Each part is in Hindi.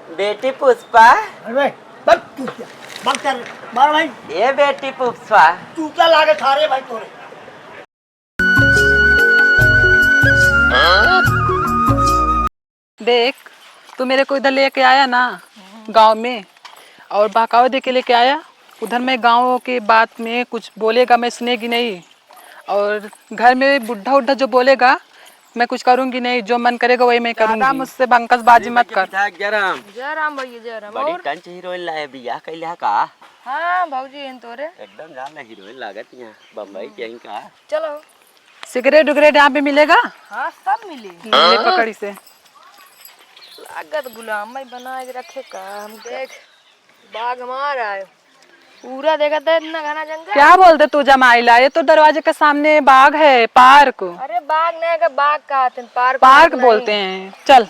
बेटी पुष्पा। अरे बस तू क्या बात कर मार भाई। ये बेटी पुष्पा। तू क्या लागे खा रहे भाई तोरे। देख, तू मेरे को इधर लेके आया ना गांव में, और बहकावे दे के लेके आया। उधर मैं गांव के बात में कुछ बोलेगा मैं सुनेगी नहीं, और घर में बुढ़ा उड्ढा जो बोलेगा मैं कुछ करूंगी नहीं। जो मन करेगा वही मैं करूंगी। मुझसे बंकसबाजी मत कर। जयराम जयराम भैया जयराम। बड़ी और टंच हीरोइन लाए बिया कैला का। हाँ भाजी इन तोरे एकदम जान हीरोइन लागत यहाँ बम्बई के यहीं का। चलो। सिगरेट उगरेट यहाँ पे मिलेगा? हाँ सब मिली। ले पकड़ी से। लागत गुलाम भाई बना के रखे का। हम देख बाग हमारा है पूरा। देखा था इतना घना जंगल। क्या बोलते तू जमाइला? ये तो दरवाजे के सामने बाग है, पार्क। अरे बाग नहीं का बाग कहते हैं, पार्क पार्क बोलते हैं। चल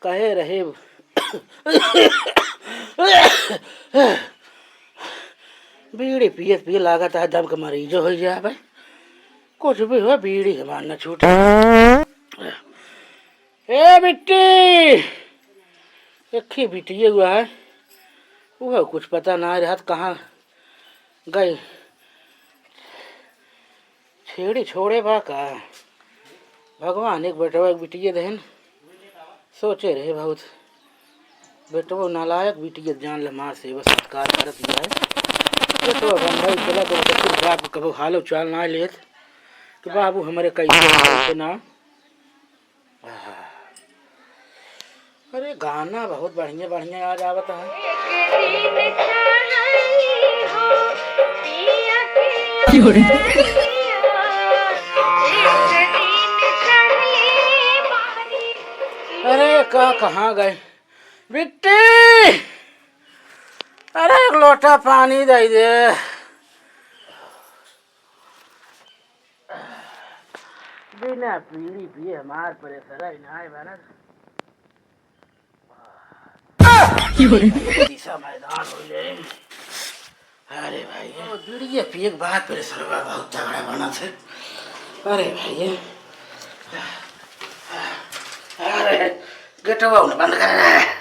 कहे रहे बीड़ी पिए लागत है दम के मरीज हो जाए भाई। कुछ भी हो बीड़ी के मारना छूटे। ए बिट्टी एक ही बिटिए हुआ है वो कुछ पता ना रहा कहाँ गई। छेड़ी छोड़े बा का भगवान एक बेटवा एक बिटिए दहन सोचे रहे बहुत। बेटवा नालायक बिटिए जान ले मार से बस सत्कार करत दिया है। बेटवा बंबई चला तो फिर बाप कबो हालो चाल ना लेत कि बाबू हमारे कैसे ना। अरे गाना बहुत बढ़िया बढ़िया आज आवत है। अरे कहाँ गए बिट्टी? अरे एक लोटा पानी दे दे। बिना पीड़ी पिए हमार परेशान ना बना। दिशा मैदान हो जाए। अरे भाई बीड़िए पिए के बाद परेशान बहुत तगड़ा बना थे। अरे भाई अरे गेटवा उन्हें बंद कर रहा है।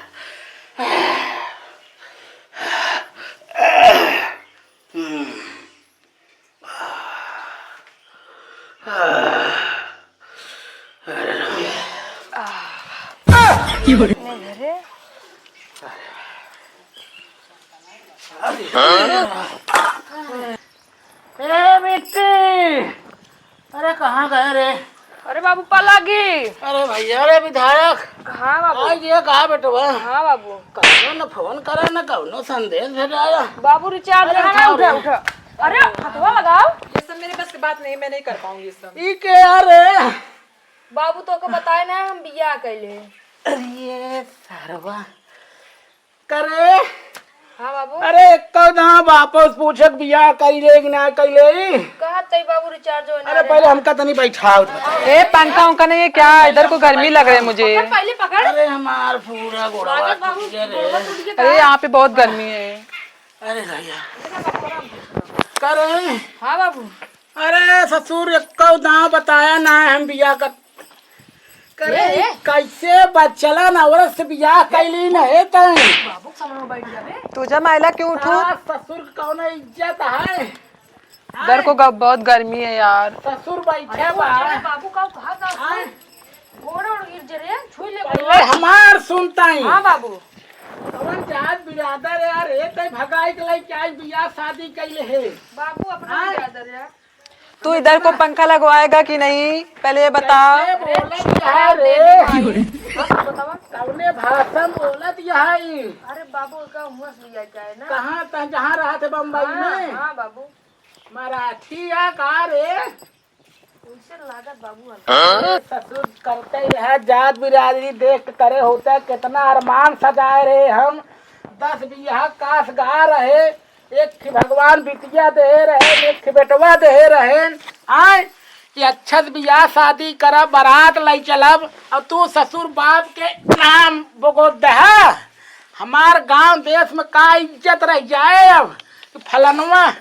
अरे कहाँ गए रे? अरे बाबू पलागी। अरे भैया अरे विधायक। हाँ बाबू। आज ये कहा बेटवा? हाँ बाबू। कौनो न फोन करा न कौनो संदेश भेजाया। बाबू रिचार्ज है। उठा उठा। अरे हथवा लगाओ। ये सब मेरे बस की बात नहीं, मैं नहीं कर पाऊंगी ये सब। ई के यार बाबू तो को बताए ना हम बिया कैले। अरे सरवा करे। हाँ बाबू। अरे कदा वापस पूछक बिया कैले कि ना कैले। कहा तई बाबू रिचार्ज हो ना। अरे पहले हमका तनी बैठाओ। ए पंखा उनका नहीं है क्या? इधर को गर्मी लग रही है मुझे। पहले पकड़। अरे हमार पूरा गोड़वा टूट गया रे। अरे यहाँ पे बहुत गर्मी है। अरे भैया करे। हाँ बाबू। अरे ससुर एक दाव बताया ना हम बिया का करे। कैसे बचला ना औरत से बिया कैली न है तय। बाबू सामने बैठ जाबे। तू जमाइला क्यों उठू? ससुर कौन इज्जत है? इधर को बहुत गर्मी है यार। ससुर बैठे बा। बाबू का कहा का गोड़ गिर जरे छुई ले। पहले हमार सुनता ही। हाँ बाबू। कौन जात बिरादर यार ए तय भगाई के लिए क्या बिया शादी कैले है? बाबू अपना बिरादर यार। तू इधर को पंखा लगवाएगा कि नहीं पहले ये बता। बोलत है रे। कौने भाषा बोलत है? अरे बाबू का हुआ लिया जाए ना। कहाँ तक जहाँ रहा थे बम्बई में? हाँ बाबू। मराठी या का रे? उनसे लागत बाबू। ससुर करते ही है जात बिरादरी देख के करे होता है कितना अरमान सजाए रहे हम। 10 बिया काश गा रहे। एक भगवान बिटिया दे रहे एक बेटवा दे रहे। आए कि अच्छा बिया शादी करा बारात लाई चलब और तू ससुर बाप के नाम बगोद दहा। हमार गांव देश में का इज्जत रह जाए अब। फलनवा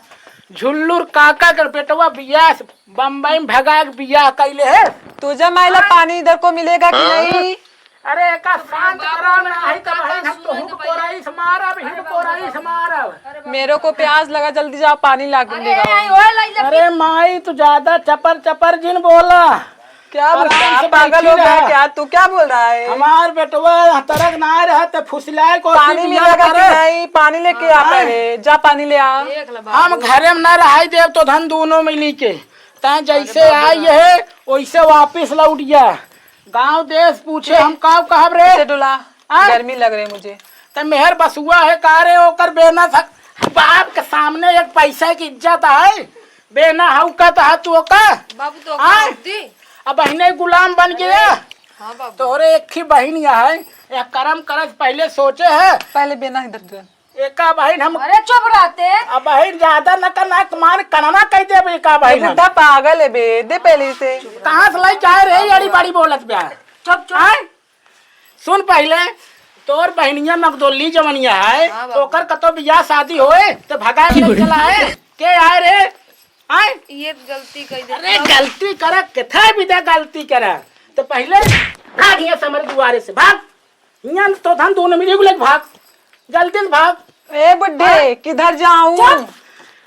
झुल्लुर काका के बेटवा बिया बम्बई में भगा के बिया कैले है। तुझे माइला पानी इधर को मिलेगा कि नहीं? अरे का शांत करा ना है तो भाई हम तो हुक कोराई से मारब हिट कोराई से मारब। मेरे को प्यास लगा, जल्दी जाओ पानी ला के देगा। अरे माई तू ज्यादा चपर चपर जिन बोला। क्या बोल रहा आराम है? से पागल हो बैठी गया रह। क्या? तू क्या बोल रहा है? हमार बेटवा तरक ना रहा तो फुसलाए को पानी मिलेगा कि नहीं? पानी लेके आ पहले, जा पानी ले आ। हम घरे में न रहाई देव तो धन दोनों मिली के तैं जैसे आई है वैसे वापिस लौट गया। गांव देश पूछे हम का कहब रे से डुला, गर्मी लग रही मुझे। तो मेहर बसुआ है कारे होकर बेना बाप के सामने एक पैसा की इज्जत है बेना हऊ का तू का बाबू तो अब बहने गुलाम बन गया। हाँ बाबू तोरे एक ही बहन है या कर्म करज पहले सोचे है पहले बेना इधर दे। एका बहन हम अरे चुप रहते। अब बहन ज्यादा न करना मान कनाना कह दे एका बहन बुढ़ा पागल है बे, दे पहले से। कहाँ से लाई जाए रे यारी बड़ी बोलत ब्याह चुप चुप सुन पहले तोर बहनिया मगदोली जवनिया है ओकर कतो बियाह शादी होए तो भगाए ले चला है के आए रे आए ये गलती कह दे। अरे गलती करे किथे भी दे गलती करे तो पहले भाग यहाँ से हमारे दुआरे से भाग यहाँ तो धन दोनों मिले गुले भाग जल्दी से भाग। ए बुड्ढे किधर जाऊं?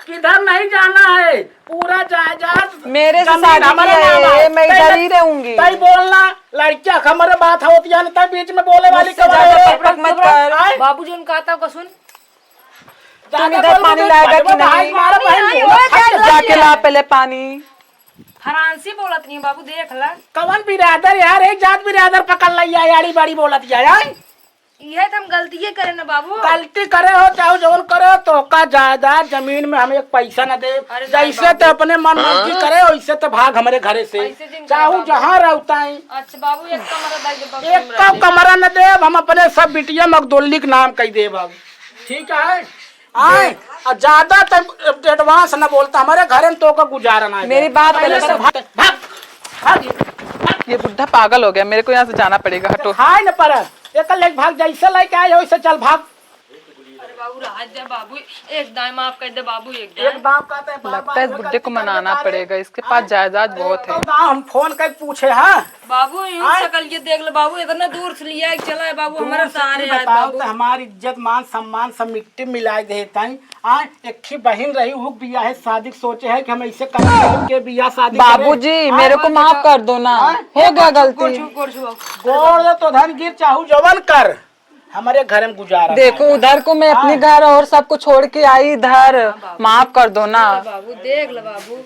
किधर नहीं जाना है पूरा जायदाद मेरे से शादी है, मैं इधर ही रहूंगी। तई बोलना लड़कियां हमारे बात होती है तब बीच में बोले वाली टपक मत कर। बाबू जी उनका आता सुन तुम इधर पानी लाएगा कि नहीं? जाके ला पहले पानी। फरांसी बोलत नहीं बाबू देख ला। कवन बिरादर यार एक जात बिरादर पकड़ लिया यारी बड़ी बोलत यार ये तो हम गलती करे ना बाबू। गलती करे हो चाहे जौन करे तो का जायदाद जमीन में हमें एक पैसा न दे जैसे तो अपने मन मर्जी करे वैसे तो भाग हमारे घरे से चाहे जहाँ रहता है। अच्छा बाबू एक कमरा दे बाबू। एक का कमरा न दे हम अपने सब बिटिया मगदोली के नाम कह दे बाबू ठीक है आए और ज्यादा तो एडवांस न बोलता हमारे घरे में तो का गुजारा ना है। मेरी बात पहले से सुन। भाग भाग ये बुढ़ा पागल हो गया, मेरे को यहाँ से जाना पड़ेगा। हटो। हाय न पर एक लेक भाग जैसे लेके आए वैसे चल भाग। अरे बाबू राज दे बाबू एक दाम माफ कर दे बाबू एक एक दाम कहते हैं लगता है इस बुड्ढे को मनाना पड़ेगा, इसके पास जायदाद बहुत है। दाम हम फोन कर पूछे हाँ बाबू यूं शकल ये देख लो बाबू इतना दूर से लिया चला है बाबू हमारे सहारे आए बताओ बाबू। तो हमारी इज्जत मान सम्मान सब मिट्टी मिला देता है। हाँ एक ही बहन रही हूँ बिया है शादी सोचे है कि हम ऐसे के बिया शादी बाबूजी मेरे को माफ कर दो ना, हो गया गलती। गोड़ तो धन गिर चाहू जवन कर हमारे घर में गुजारा। देखो उधर को मैं अपने घर और सबको छोड़ के आई इधर, माफ कर दो ना बाबू देख लो बाबू।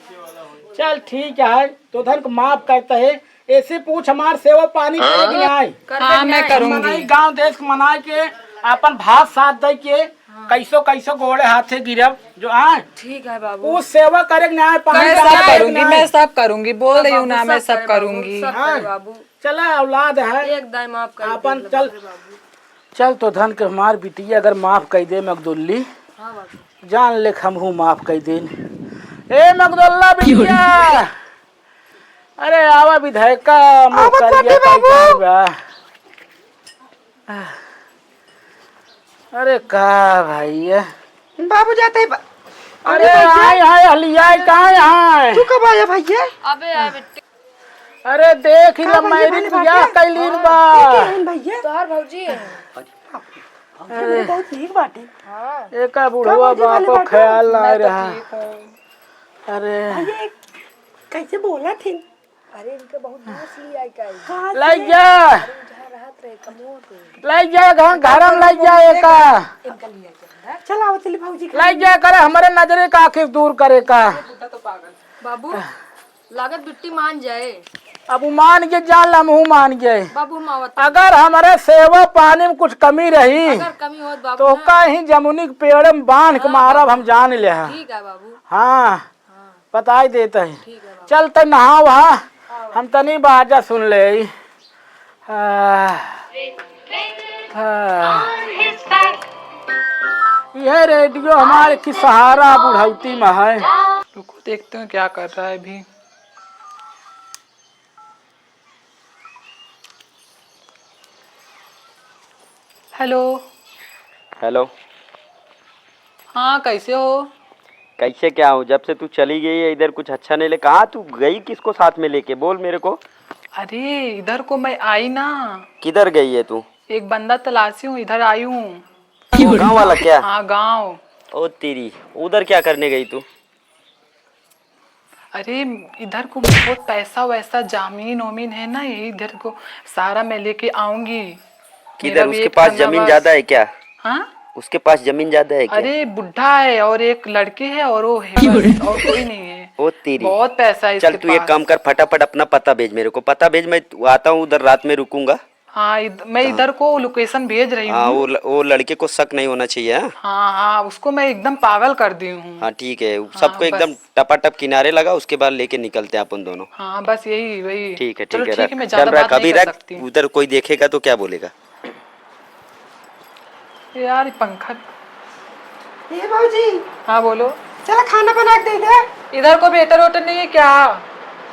चल ठीक है तो धन को माफ करते है ऐसे पूछ हमार सेवा पानी करेगी नहीं। हाँ मैं करूंगी। गांव देश को मना के अपन भात साथ दे के कैसो कैसो गोड़े हाथे गिरब जो आ ठीक है बाबू। वो सेवा करे न्याय मैं सब करूंगी, मैं सब करूंगी, बोल रही हूँ ना मैं सब करूंगी। बाबू चला औलाद है एक दाम माफ कर अपन चल चल तो धन के हमार बिटिया अगर माफ कर दे मगदुल्ली जान ले हम हूँ माफ कर दे। ए मगदुल्ला बिटिया अरे आवा विधायका अरे का भाई बाबू जाते हैं। अरे आए हाय हलिया कहाँ यहाँ तू कब आया भैया? अबे आ बेटे अरे देख ही मेरी बियाह कैलीन बा भैया तोहर भौजी है। अरे बहुत ठीक बाटे। हाँ एक बुढ़वा बापो ख्याल ना रहा। अरे कैसे बोला थे? अरे इनके बहुत दूर से लिया का लग जा जहाँ रहत रहे कमोर पे लग जा घर में लग जा एक इनका लिया जा। चल आओ चली भौजी। लग जा करे हमारे नजरे का आखिर दूर करे का। बाबू लागत बिट्टी मान जाए। अब मान के जान लम हूँ मान गए। बाबू मावत अगर हमारे सेवा पानी में कुछ कमी रही अगर कमी होत बाबू तो का ही जमुनी के पेड़ में बांध के मारब हम जान ले। ठीक है बाबू। हाँ बता ही देता है। ठीक है बाबू। चल तो नहा वहा हम तनी बाजा सुन ले। यह रेडियो हमारे की सहारा बुढ़ौती में है। रुको देखते हैं क्या कर रहा है अभी। हेलो हेलो हाँ कैसे हो? कैसे क्या हो? जब से तू चली गई है इधर कुछ अच्छा नहीं ले। कहाँ तू गई किसको साथ में लेके बोल मेरे को। अरे इधर को मैं आई ना, किधर गई है तू? एक बंदा तलाशी हूँ, इधर आई हूँ। गाँव वाला क्या? हाँ गाँव। ओ तेरी, उधर क्या करने गई तू? अरे इधर को बहुत पैसा वैसा जमीन वमीन है ना, यही इधर को सारा मैं लेके आऊंगी। किधर? उसके पास जमीन ज्यादा है क्या? हाँ उसके पास जमीन ज्यादा है क्या? अरे बुढ़ा है और एक लड़की है और वो है बस, और कोई नहीं है। ओ तेरी, बहुत पैसा है चल इसके तू एक पास। काम कर, फटाफट अपना पता भेज मेरे को। पता भेज, मैं आता हूँ उधर, रात में रुकूंगा। हाँ मैं इधर को लोकेशन भेज रही हाँ, हूँ। वो लड़के को शक नहीं होना चाहिए। हाँ हाँ हाँ उसको मैं एकदम पागल कर दी हूँ। हाँ ठीक है, सबको एकदम बस। टपाटप किनारे लगा, उसके बाद लेके निकलते हैं अपन दोनों। हाँ बस यही वही। ठीक है चलो ठीक है, ठीक रख। है, मैं चल ज्यादा रख, बात नहीं अभी कर रख। सकती। उधर कोई देखेगा तो क्या बोलेगा? यार ये पंखा। ये भाजी, हाँ बोलो। चला खाना बना के दे दे। इधर को वेटर वोटर नहीं है क्या?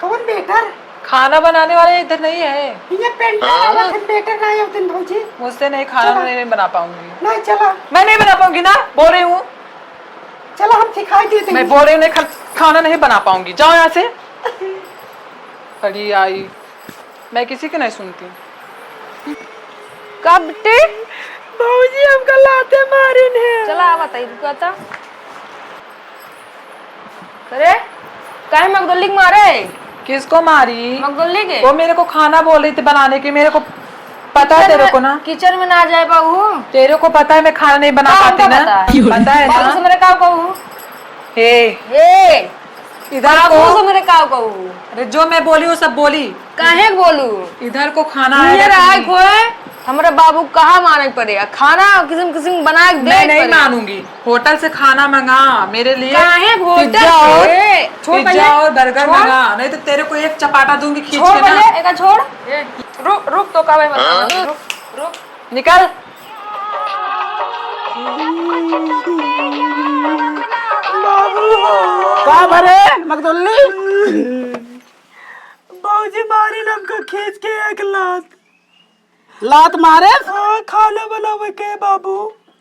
कौन बेटर? खाना बनाने वाले इधर नहीं है। ये पेंटर वाला फिर बेटर ना है दिन भाजी। मुझसे नहीं, खाना नहीं बना पाऊंगी। नहीं चला, मैं नहीं बना पाऊंगी ना, बोल रही हूँ। चला हम सिखाई देते मैं हैं। बोल रही हूँ नहीं, खाना नहीं बना पाऊंगी, जाओ यहाँ से। खड़ी आई, मैं किसी की नहीं सुनती। कब बेटे? भाजी हमका लाते मारे ने। चला आवा तई रुका था। अरे काहे मगदुल्ली के मारे? किसको मारी? मगदुल्ली के? वो मेरे को खाना बोल रही थी बनाने की, मेरे को पता है तेरे को ना। किचन में ना जाए बाबू। तेरे को पता है मैं खाना नहीं बना पाती ना, पता है बाबू से ना। मेरे काव कहू। हे इधर बाबू को, से मेरे काव कहू। अरे जो मैं बोली वो सब बोली। काहे बोलू? इधर को खाना ये है। रहा खोए हमारे बाबू कहाँ माने पड़ेगा, खाना किस्म किस्म बना के दे। मैं नहीं मानूंगी, होटल से खाना मंगा मेरे लिए। काहे होटल पिज्जा और से? छोड़ पिज्जा पहले। और बर्गर छोड़। मंगा, नहीं तो तेरे को एक चपाटा दूंगी खींच छोड़ के ना। पहले, एक छोड़। रुक रुक तो का रुक रुक। निकल। का भरे मगदुल्ली? भाजी मारे ने हमको खींच के एक लात मारे? हाँ, खाना बनावे के बाबू।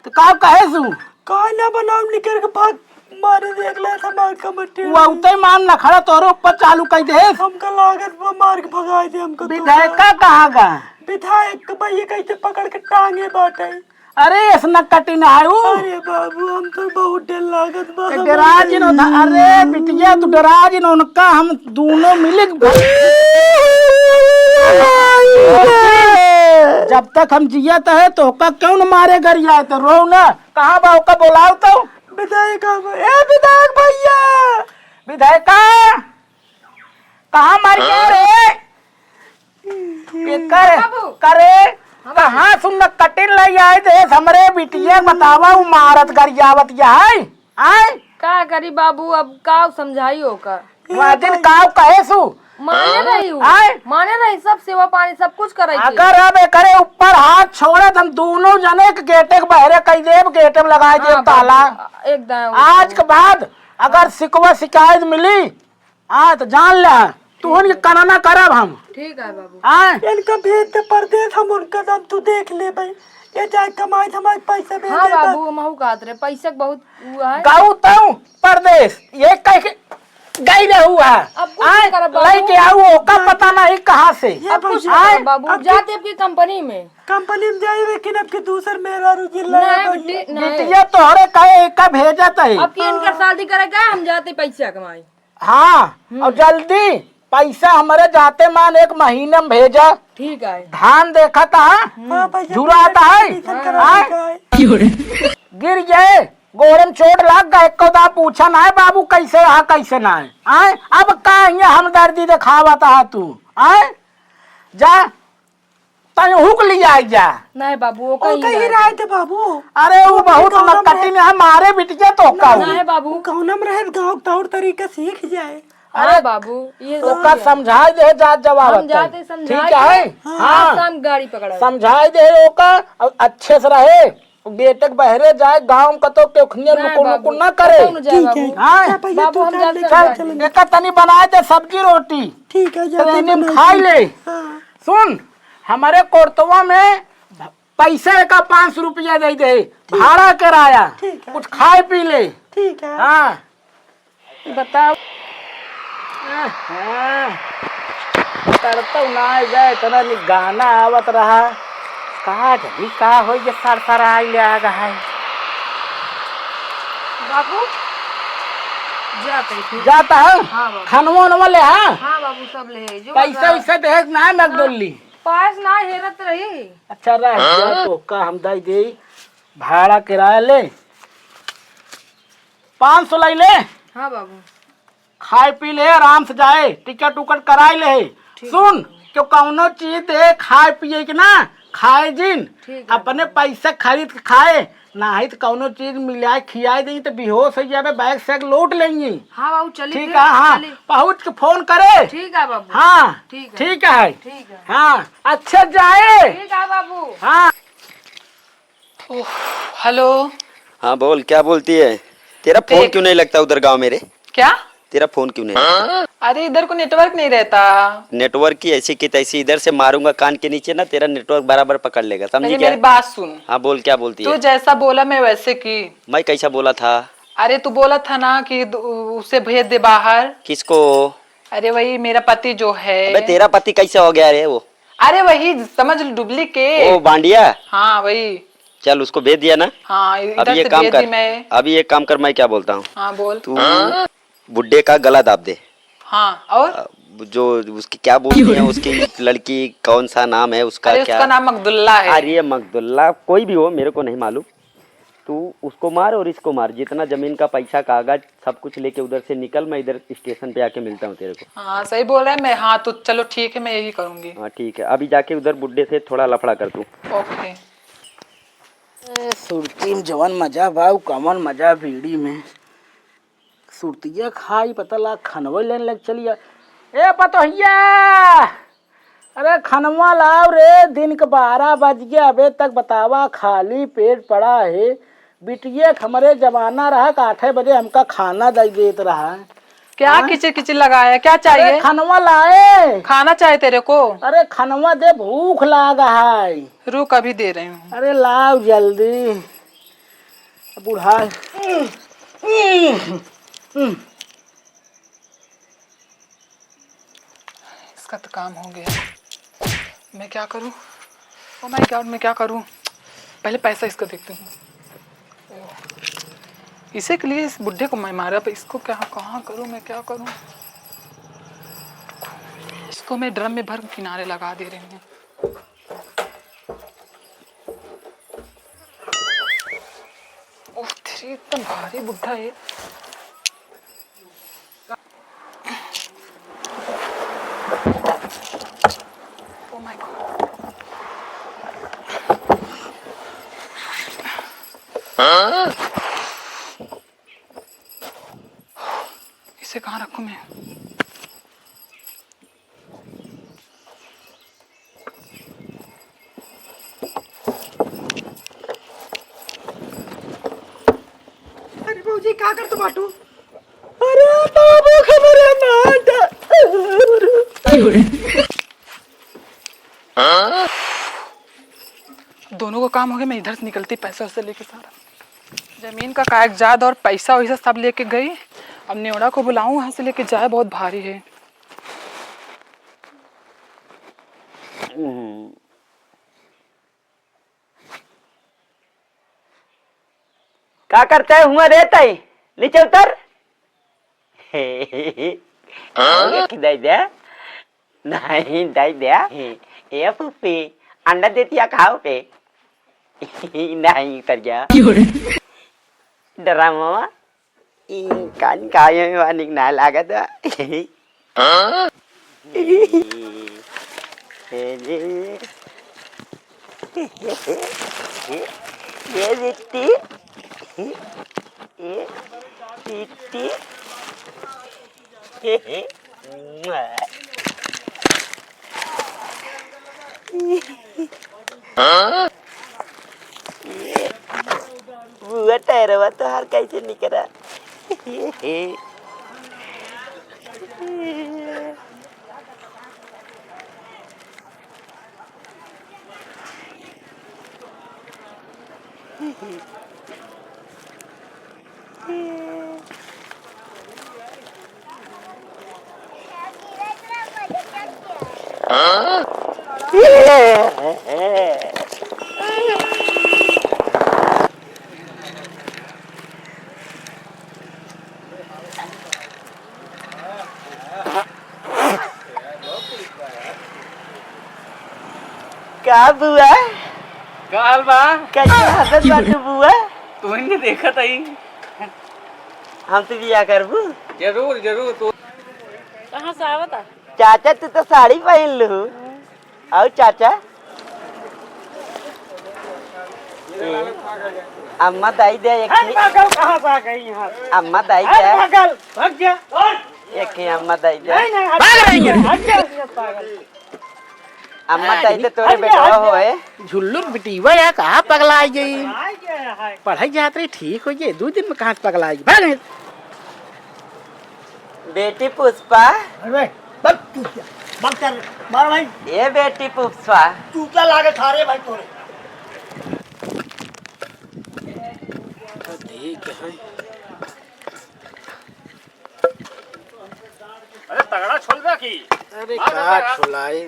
तो का कहे सु? खाना बनाव निकल के भाग मारे देख ले समार का मट्टी। वो उते मान न खड़ा तोरे ऊपर चालू कर दे। हमका लागत वो मार के भगाए दे हमको। विधायक का कहाँ का? विधायक के भैया कैसे पकड़ के टांगे बाटे। अरे इसने कटिन आयु। अरे बाबू हम तो बहुत डर लागत बा। डराज नो, अरे बिटिया तू डराज नो, उनका हम दोनों मिले जब तक हम जियत है तो का क्यों न मारे घर जाए तो रो ना। कहाँ बा का बोलाओ तो? विधायक ए विधायक भैया। विधायक कहाँ मार गया रे? ये करे कहाँ सुन कटिन लई आए थे हमरे बिटिया, बतावा उ मारत गरियावत है आए का करी बाबू, अब का समझाइयो का। वाजिन काव कहे सु माने रही हूँ, आए माने रही, सब सेवा पानी सब कुछ कर रही थी। अगर अब करे ऊपर हाथ छोड़े हम दोनों जने के गेटे के बहरे कई देव, गेटे में लगा देव ताला। एकदम आज के बाद अगर शिकवा शिकायत मिली तो जान ले तू ये कनाना करब हम। ठीक है बाबू। इनका भेज दे परदेश, हम उनका दम तू देख ले भाई। ये जाए कमाए हमारे पैसे भेज हाँ दे। बाबू महू कहत रहे पैसे बहुत हुआ है। गाँव तो परदेश ये कह के गई रहे हुआ अब कुछ नहीं करब बाबू। लेके आओ का पता नहीं कहाँ से। अब कुछ नहीं करब बाबू, जाते आपकी कंपनी में। कंपनी में जाए लेकिन अब की दूसर मेरा रुचि नहीं बेटी नहीं, बिटिया तोहरे कहे का भेजत है। अब की इनका शादी करेगा हम जाते पैसा कमाए। हाँ और जल्दी पैसा हमारे जाते मान 1 महीने में भेजा। ठीक है। धान देखा था झुराता है गिर जाए गोरम चोट लग गए कदा पूछा ना है बाबू कैसे आ कैसे ना है आए। अब का हमदर्दी दिखावा था तू आए जा तय हुक लिया जा। नहीं बाबू वो कहीं कहीं रहे थे बाबू। अरे वो बहुत नकटिन है मारे बिटिया तो का नहीं बाबू। गाँव में रहे गाँव तौर तरीका सीख जाए। अरे बाबू ये ओका समझाई दे जात जवाब हम जाते समझाए ठीक है। हाँ शाम गाड़ी पकड़ा। समझाई दे ओका और अच्छे से रहे, बेटे के बहरे जाए गांव का तो केखनिया लुकुन लुकुन ना करे। हाँ बाबू हम जाते चल एक तनी बनाए दे सब्जी रोटी, ठीक है तो तीन खाई ले। सुन हमारे कोर्तवा में पैसे का 500 रुपया दे दे भाड़ा किराया, कुछ खाए पी ले। ठीक है। हाँ बताओ। करता ना जाए इतना नि गाना आवत रहा कहा जल्दी का हो ये सर आई ले आ गया है बाबू जाते थे। जाता है हाँ बाबू। खनवा नवा ले हाँ हाँ बाबू सब ले जो पैसा वैसा दे ना मैकडोली पास ना हेरत रही। अच्छा रह गया तो का हम दाई दे भाड़ा किराया ले 500 लाई ले हाँ बाबू। खाए पी ले आराम से जाए टिकट उकट कराई ले सुन क्यों कौनो चीज दे खाए पिए के ना खाए जिन ठीक है। अपने पैसे खरीद के खाए ना ही तो कौनो चीज मिलाए खियाए दी तो बेहोश हो जाए बैग सैग लूट लेंगी हाँ बाबू चली ठीक फिर, है हाँ चली। पहुँच के फोन करे ठीक है बाबू। हाँ ठीक है। ठीक है ठीक है। हाँ अच्छा जाए ठीक है बाबू। हाँ हेलो। हाँ बोल क्या बोलती है। तेरा फोन देख। क्यों नहीं लगता उधर गांव मेरे। क्या? तेरा फोन क्यों नहीं लगता? अरे इधर को नेटवर्क नहीं रहता। नेटवर्क की ऐसी की तैसी इधर से मारूंगा कान के नीचे ना तेरा नेटवर्क बराबर पकड़ लेगा समझी पहले क्या। मेरी बात सुन। हाँ बोल क्या बोलती तू है। जैसा बोला मैं वैसे की। मैं कैसा बोला था। अरे तू बोला था ना कि उसे भेज दे बाहर। किसको। अरे वही मेरा पति जो है। अबे तेरा पति कैसे हो गया रे वो। अरे वही समझ ओ डुप्लीकेट। बांडिया। हाँ वही। चल उसको भेज दिया ना। हाँ अब इधर ये से काम भेज दी कर मैं। अभी एक काम कर मैं क्या बोलता हूँ। हाँ बोल। तू बुड्ढे का गला दाब दे। हाँ और जो उसकी क्या बोलती है उसकी लड़की कौन सा नाम है उसका अरे क्या। उसका नाम अब्दुल्ला है। अरे मकदुल्ला कोई भी हो मेरे को नहीं मालूम। तू उसको मार और इसको मार जितना जमीन का पैसा कागज सब कुछ लेके उधर से निकल मैं इधर स्टेशन पे आके मिलता हूँ तेरे को। हाँ सही बोल रहा है मैं। हाँ तो चलो ठीक है मैं यही करूँगी। हाँ ठीक है अभी जाके उधर बुड्ढे से थोड़ा लफड़ा कर तू। ओके। सुरती में जवन मजा बाऊ कमन मजा बीड़ी में सुरतिया खाई पता ला खनवा लेने लग चलिए ए पतोहिया अरे खनवा लाओ रे दिन के 12 बज गया अबे तक बतावा खाली पेट पड़ा है बिटिया हमारे जमाना रहा 8 बजे हमका खाना दे देत रहा क्या किचिर किचिर लगाया क्या अरे चाहिए? खनवा लाए खाना चाहिए तेरे को? अरे खनवा दे भूख लागा है रुक अभी दे रही हूँ। अरे लाओ जल्दी बूढ़ा इसका तो काम हो गया। मैं क्या करूँ? ओ माय गॉड मैं क्या करूँ? पहले पैसा इसका देखती हूँ। इसे के लिए इस बुढ़े को मैं मारा पर इसको क्या कहाँ करूँ मैं क्या करूँ? इसको मैं ड्रम में भर किनारे लगा दे रही हूँ। ओह तेरी इतना भारी बुढ़ा है। Oh my God. इसे कहाँ रखूं मैं? अरे बाबूजी का कर तू बाटू अरे बाबू खबर दोनों को काम हो गया। मैं इधर से निकलती पैसा वैसे लेके सारा जमीन का कागजात और पैसा वैसा सब लेके गई। अब नेवड़ा को बुलाऊं वहां से लेके जाए बहुत भारी है। क्या करता है हुआ रहता है नीचे उतर। दे दे नहीं दे दे ये फूफी अंडा देती है खाओ पे। नहीं उतर गया डरा मामा कान कायो में वानिक ना लागत ये दिट्टी ये दिट्टी बुआ ठहरवा तो हर कैसे निकला। का बुआ काल बा कैसे हंसत बाटू बुआ? तू ही देखा तई। हम तो बिया करबू। जरूर जरूर तू कहाँ से आवता? चाचा तू तो साड़ी पहन लू। और चाचा अम्मा दाई दे एक पागल कहाँ से आ गई यहाँ? अम्मा दाई दे पागल भाग जा। एक अम्मा दाई दे हट जा पागल। अम्मा दाई दे तोरे बेटा होए। झुल्लू बिटीवा या कहाँ पगला गई? पढ़ाई जात रही ठीक हो गई 2 दिन में कहाँ से पगला गई? भाग बेटी पुष्पा मार भाई ये बेटी पुष्पा तू क्या लागे खा रहे भाई तोरे अरे तगड़ा छोड़ दे की। अरे क्या छुलाए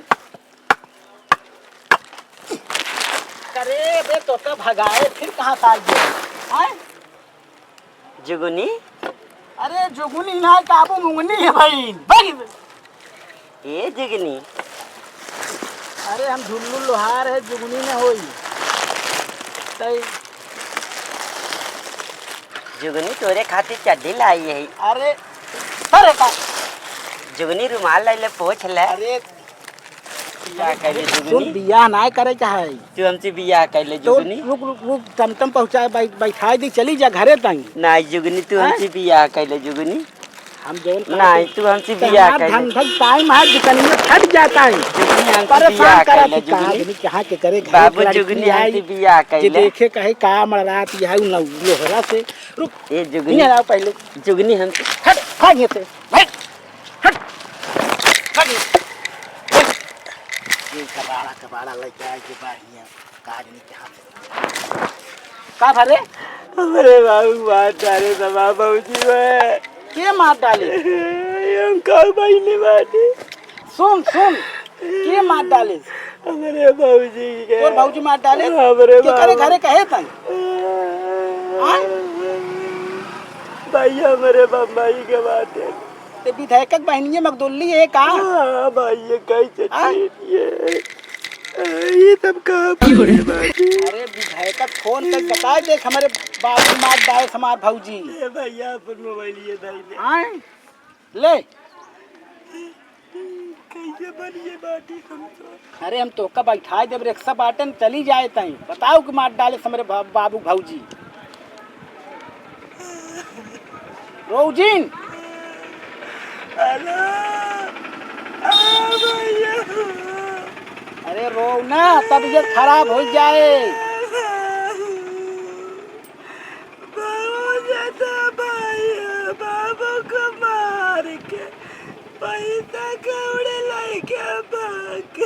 करे बे तो का भगाए फिर कहाँ से आ गया? आए जुगनी अरे जुगुनी ना काबू मुंगनी है भाई। भाग ये जुगनी अरे हम झुल्लू लोहार है जुगनी में होई तई। जुगनी तोरे खातिर चड्डी लाई है। अरे अरे का जुगनी रुमाल लाइले पोछ ले। अरे बिया कैले तू जुगनी बियाह ना करे चाहे तू हमसे बिया कैले तो जुगनी रुक रुक रुक टमटम पहुंचा बैठा दी चली जा घरे तंग। नहीं जुगनी तू हमसे बिया कैले जुगनी हम जोन नहीं तू हमसे बिया कैले धन धन टाइम है दुकान में फट जाता है। जुगनी हमसे बिया परेशान करा कैले कि कहाँ जुगनी कहाँ के करे घर बाबू के लड़की जुगनी आई, हमसे बिया जे कैले देखे कहे का मरात यह लोहरा से रुक ये नहीं जुगनी आओ पहले जुगनी हमसे हट भाग यहाँ से हट हट भाग ये कबाड़ा लेके आए के बाहर काज नहीं कहाँ का भरे हमारे बाबू मार डाले समा बाबूजी में के मार डाले हम कहाँ भाई ने मारे सुन सुन के मार डाले हमारे बाबूजी के और भाऊजी मार डाले हमारे के करे घरे कहे तंग भाई हमारे बम्बई के बात है ते विधायक बहनिये मगदुल्ली है का? हाँ भाई ये कैसे ये सब कहाँ पर है बाजी? अरे विधायक फोन कर बता देख हमारे बाबू मार डाले हमार भाऊजी ये भैया अपन मोबाइल ये दाई ले आए ले कैसे बनिए बाटी समझो। अरे हम तो का बैठा देव रिक्शा बाटन चली जाए तई बताओ कि मार डाले हमारे बाबू भाऊजी रोजीन अरे रो ना तबीयत खराब हो जाए। बाबू को मार के पैसा कौड़े लेके भाग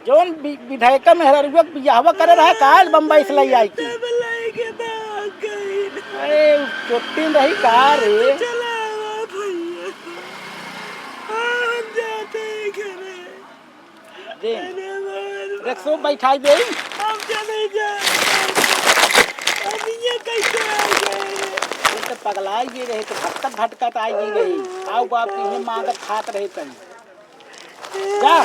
जोन विधायक मेहररुआ बियाहवा करे रहा काल बम्बई से ले आई थी। लेके भाग गई। अरे चोटी रही कार रे भैया हम जाते हैं घरे दे रिक्शा बैठाई दे हम चले जाए अब ये कैसे आ गए तो पगलाई जी रहे तो भटकत भटकत आई जी रही आओ बाप की मांगत खात रहे तनी जा